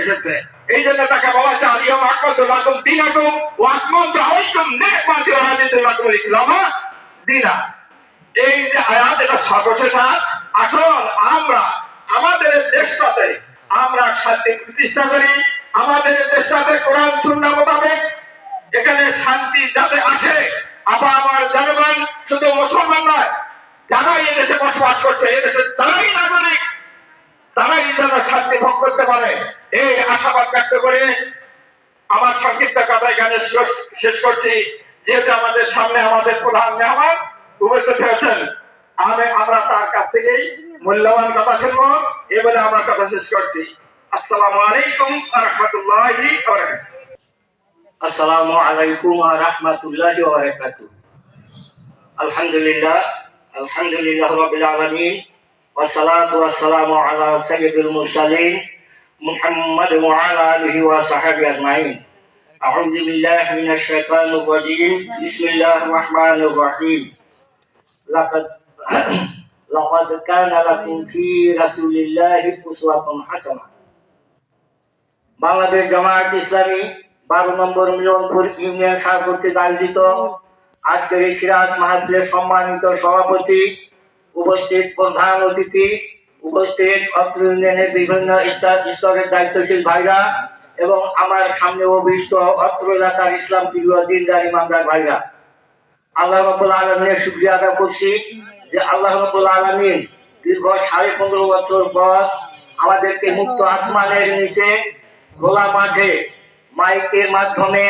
এসেছে। এই জন্য তাকে বলা হচ্ছে আলিয়াম আকমালতু লাকুম দীনাকুম ওয়া আতমামতু আলাইকুম নি'মাতি ওয়া রাদিতু লাকুম ইসলাম দীনা। এই যে আয়াত, এটা সর্বশেষ আয়াত। আসুন আমরা আমাদের দেশটাতে আমরা শান্তি প্রতিষ্ঠা করি, আমাদের দেশটাতে কোরআন সুন্নাহ মোতাবেক এখানে শান্তি যাতে আসে। আমার জনগণ শুধু মুসলমান নয়, যারা এই দেশে বসবাস করছে, এই দেশের তারাই নাগরিক, তারাই যেন শান্তি ভোগ করতে পারে, এই আশাবাদ ব্যক্ত করে আমার সংক্ষিপ্ত কথা এখানে শেষ করছি। যেহেতু আমাদের সামনে আমাদের প্রধান মেহমান উপস্থিত হয়েছেন, আমরা তার কাছ থেকেই মূল্যবান কথা শুনবো। এই বলে আমার কথা শেষ করছি। আসসালামু আলাইকুম ওয়া রাহমাতুল্লাহি ওয়া বারাকাতুহু। আসসালামু আলাইকুম ওয়া রাহমাতুল্লাহি ওয়া বারাকাতুহু। আলহামদুলিল্লাহ রাব্বিল আলামিন ওয়া সালাতু ওয়া সালামু আলা সাইয়্যিদিল মুরসালিন মুহাম্মদ ওয়া আলা আলিহি ওয়া সাহবিহি আজমাইন। আউযু বিল্লাহি মিনাশ শাইতানির রাজীম। বিসমিল্লাহির রাহমানির রাহিম। লাকাদ কানা লাকুম ফি রাসূলিল্লাহি উসওয়াতুন হাসানাহ। বাংলাদেশ জামায়াত ইসলামী 12 নম্বর মিলনপুর ইউনিয়ন শাখা কর্তৃক আয়োজিত আজকের এই সিরাত মাহফিলের সম্মানিত সভাপতি, উপস্থিত প্রধান অতিথি, উপস্থিত অত্র ইউনিয়নের বিভিন্ন স্তরের দায়িত্বশীল ভাইরা এবং আমার সামনে অভিষ্ট অত্র এলাকার ইসলাম প্রিয় দিনদার ইমানদার ভাইরা, আল্লাহ রাব্বুল আলামিনের শুকরিয়া আদায় করছি যে আল্লাহ রাব্বুল আলামিন দীর্ঘ 15.5 বছর পর আমাদেরকে মুক্ত আসমানের নিচে খোলা মাঠে মাইকের মাধ্যমে